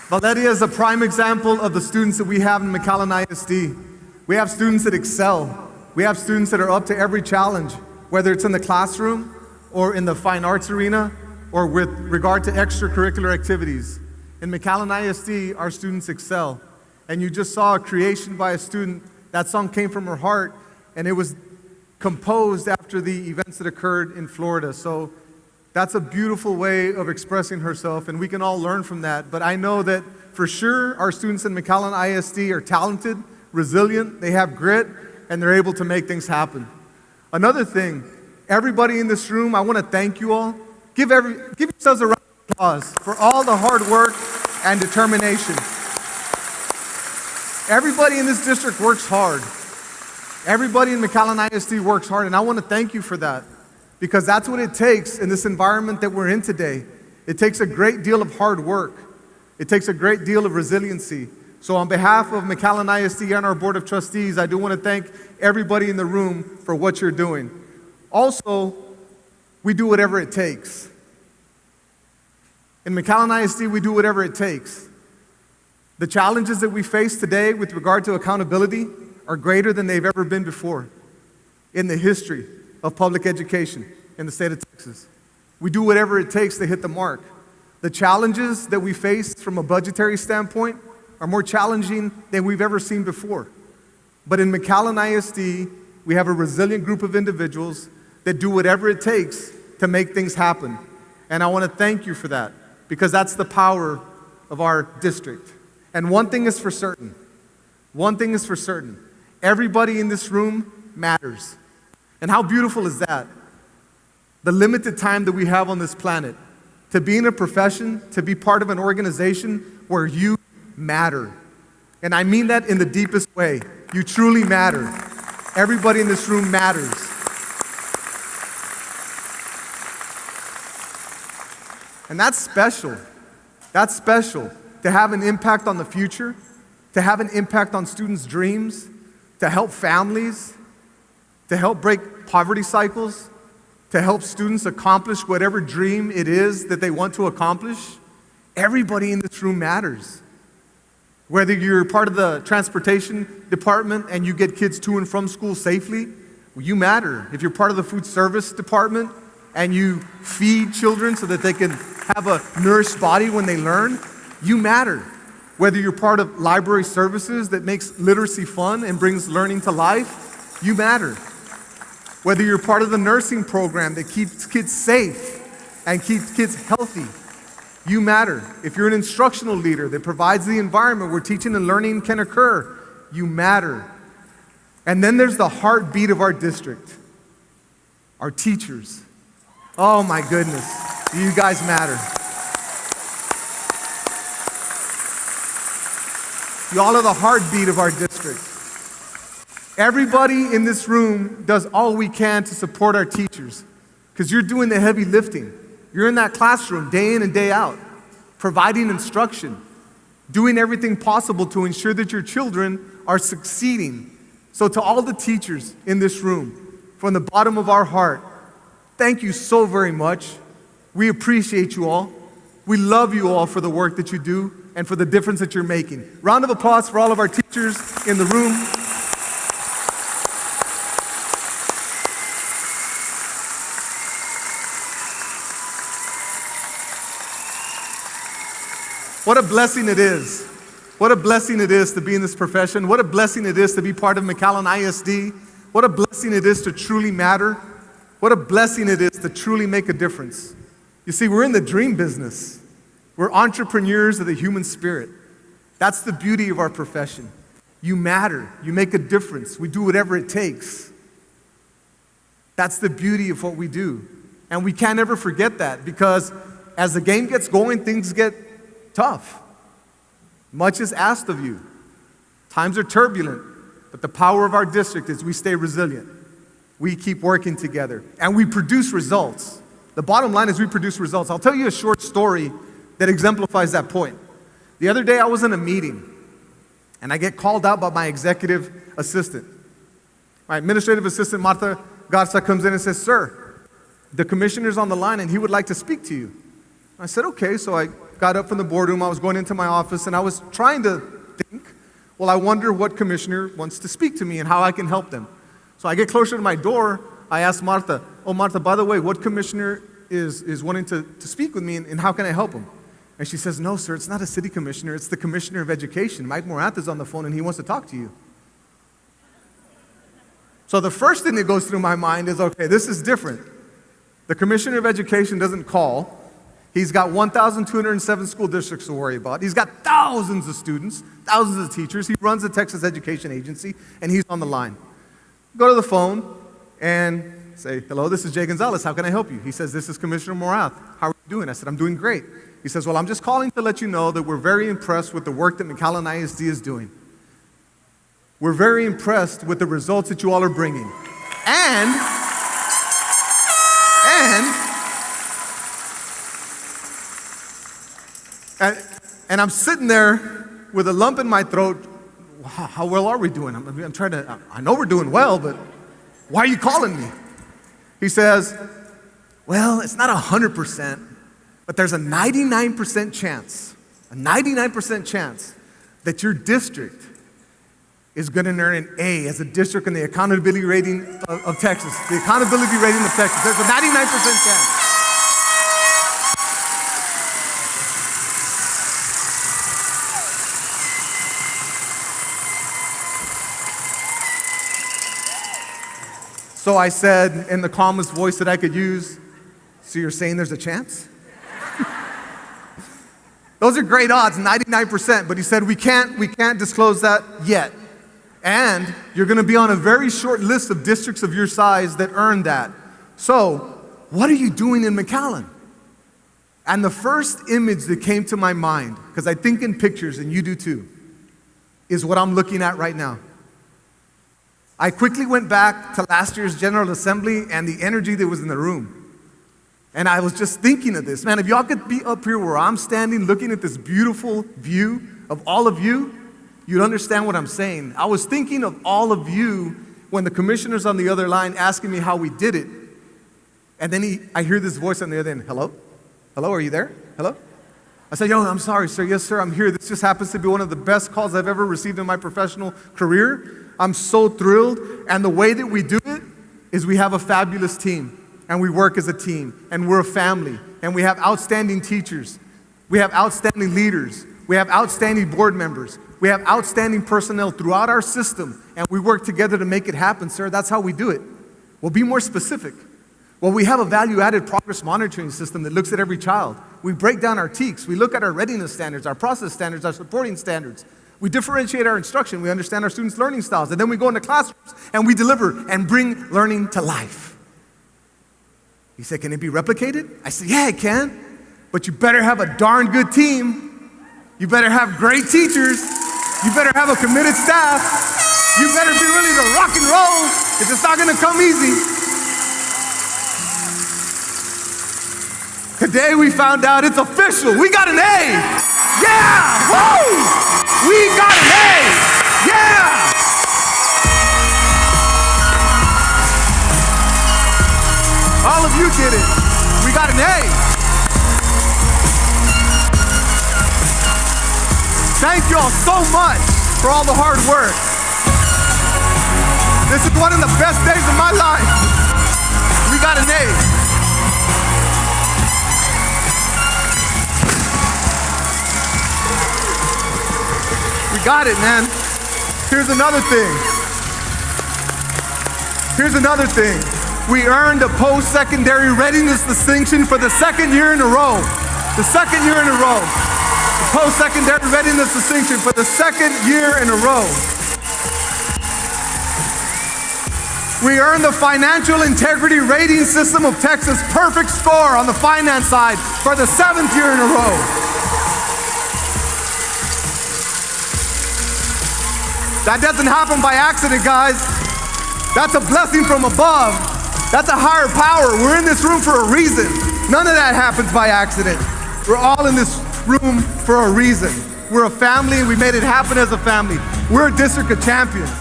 Valeria is a prime example of the students that we have in McAllen ISD. We have students that excel. We have students that are up to every challenge, whether it's in the classroom or in the fine arts arena or with regard to extracurricular activities. In McAllen ISD, our students excel. And you just saw a creation by a student. That song came from her heart, and it was composed after the events that occurred in Florida. So that's a beautiful way of expressing herself, and we can all learn from that. But I know that for sure our students in McAllen ISD are talented, resilient, they have grit, and they're able to make things happen. Another thing, everybody in this room, I want to thank you all. Give yourselves a round of applause for all the hard work and determination. Everybody in this district works hard. Everybody in McAllen ISD works hard, and I want to thank you for that, because that's what it takes in this environment that we're in today. It takes a great deal of hard work. It takes a great deal of resiliency. So on behalf of McAllen ISD and our Board of Trustees, I do want to thank everybody in the room for what you're doing. Also, we do whatever it takes. In McAllen ISD, we do whatever it takes. The challenges that we face today with regard to accountability are greater than they've ever been before in the history of public education in the state of Texas. We do whatever it takes to hit the mark. The challenges that we face from a budgetary standpoint are more challenging than we've ever seen before. But in McAllen ISD, we have a resilient group of individuals that do whatever it takes to make things happen. And I want to thank you for that, because that's the power of our district. And one thing is for certain. One thing is for certain. Everybody in this room matters. And how beautiful is that? The limited time that we have on this planet, to be in a profession, to be part of an organization where you matter. And I mean that in the deepest way. You truly matter. Everybody in this room matters. And that's special. That's special. To have an impact on the future, to have an impact on students' dreams, to help families, to help break poverty cycles, to help students accomplish whatever dream it is that they want to accomplish. Everybody in this room matters. Whether you're part of the transportation department and you get kids to and from school safely, you matter. If you're part of the food service department and you feed children so that they can have a nourished body when they learn, you matter. Whether you're part of library services that makes literacy fun and brings learning to life, you matter. Whether you're part of the nursing program that keeps kids safe and keeps kids healthy, you matter. If you're an instructional leader that provides the environment where teaching and learning can occur, you matter. And then there's the heartbeat of our district, our teachers. Oh my goodness, you guys matter. Y'all are the heartbeat of our district. Everybody in this room does all we can to support our teachers, because you're doing the heavy lifting. You're in that classroom day in and day out, providing instruction, doing everything possible to ensure that your children are succeeding. So to all the teachers in this room, from the bottom of our heart, thank you so very much. We appreciate you all. We love you all for the work that you do and for the difference that you're making. Round of applause for all of our teachers in the room. What a blessing it is. What a blessing it is to be in this profession. What a blessing it is to be part of McAllen ISD. What a blessing it is to truly matter. What a blessing it is to truly make a difference. You see, we're in the dream business. We're entrepreneurs of the human spirit. That's the beauty of our profession. You matter. You make a difference. We do whatever it takes. That's the beauty of what we do. And we can't ever forget that, because as the game gets going, things get tough. Much is asked of you. Times are turbulent, but the power of our district is we stay resilient. We keep working together, and we produce results. The bottom line is we produce results. I'll tell you a short story that exemplifies that point. The other day I was in a meeting, and I get called out by my executive assistant. My administrative assistant, Martha Garza, comes in and says, "Sir, the commissioner's on the line and he would like to speak to you." I said, "Okay." So I got up from the boardroom, I was going into my office, and I was trying to think, well, I wonder what commissioner wants to speak to me and how I can help them. So I get closer to my door, I ask Martha, oh, Martha, by the way, what commissioner is wanting to speak with me, and how can I help him? And she says, no, sir, it's not a city commissioner, it's the commissioner of education. Mike Morath is on the phone, and he wants to talk to you. So the first thing that goes through my mind is, okay, this is different. The commissioner of education doesn't call. He's got 1,207 school districts to worry about. He's got thousands of students, thousands of teachers. He runs the Texas Education Agency, and he's on the line. Go to the phone and say, hello, this is Jay Gonzalez. How can I help you? He says, this is Commissioner Morath. How are you doing? I said, I'm doing great. He says, well, I'm just calling to let you know that we're very impressed with the work that McAllen ISD is doing. We're very impressed with the results that you all are bringing. And I'm sitting there with a lump in my throat. How well are we doing? I know we're doing well, but why are you calling me? He says, well, it's not 100%, but there's a 99% chance that your district is going to earn an A as a district in the accountability rating of Texas. The accountability rating of Texas. There's a 99% chance. So I said in the calmest voice that I could use, so you're saying there's a chance? Those are great odds, 99%, but he said we can't disclose that yet. And you're going to be on a very short list of districts of your size that earn that. So, what are you doing in McAllen? And the first image that came to my mind, because I think in pictures and you do too, is what I'm looking at right now. I quickly went back to last year's General Assembly and the energy that was in the room. And I was just thinking of this. Man, if y'all could be up here where I'm standing looking at this beautiful view of all of you, you'd understand what I'm saying. I was thinking of all of you when the commissioner's on the other line asking me how we did it. And then I hear this voice on the other end, hello? Hello, are you there? Hello? I said, yo, I'm sorry, sir. Yes, sir, I'm here. This just happens to be one of the best calls I've ever received in my professional career. I'm so thrilled. And the way that we do it is we have a fabulous team. And we work as a team. And we're a family. And we have outstanding teachers. We have outstanding leaders. We have outstanding board members. We have outstanding personnel throughout our system. And we work together to make it happen, sir. That's how we do it. Well, be more specific. Well, we have a value-added progress monitoring system that looks at every child. We break down our TEKs. We look at our readiness standards, our process standards, our supporting standards. We differentiate our instruction. We understand our students' learning styles. And then we go into classrooms and we deliver and bring learning to life. He said, can it be replicated? I said, yeah, it can. But you better have a darn good team. You better have great teachers. You better have a committed staff. You better be ready to rock and roll. It's not going to come easy. Today we found out it's official. We got an A. Yeah! Woo! We got an A! Yeah! All of you did it. We got an A. Thank you all so much for all the hard work. This is one of the best days of my life. We got an A. We got it, man. Here's another thing. We earned a post-secondary readiness distinction for the second year in a row. The post-secondary readiness distinction for the second year in a row. We earned the Financial Integrity Rating System of Texas perfect score on the finance side for the 7th year in a row. That doesn't happen by accident, guys. That's a blessing from above. That's a higher power. We're in this room for a reason. None of that happens by accident. We're all in this room for a reason. We're a family and we made it happen as a family. We're a district of champions.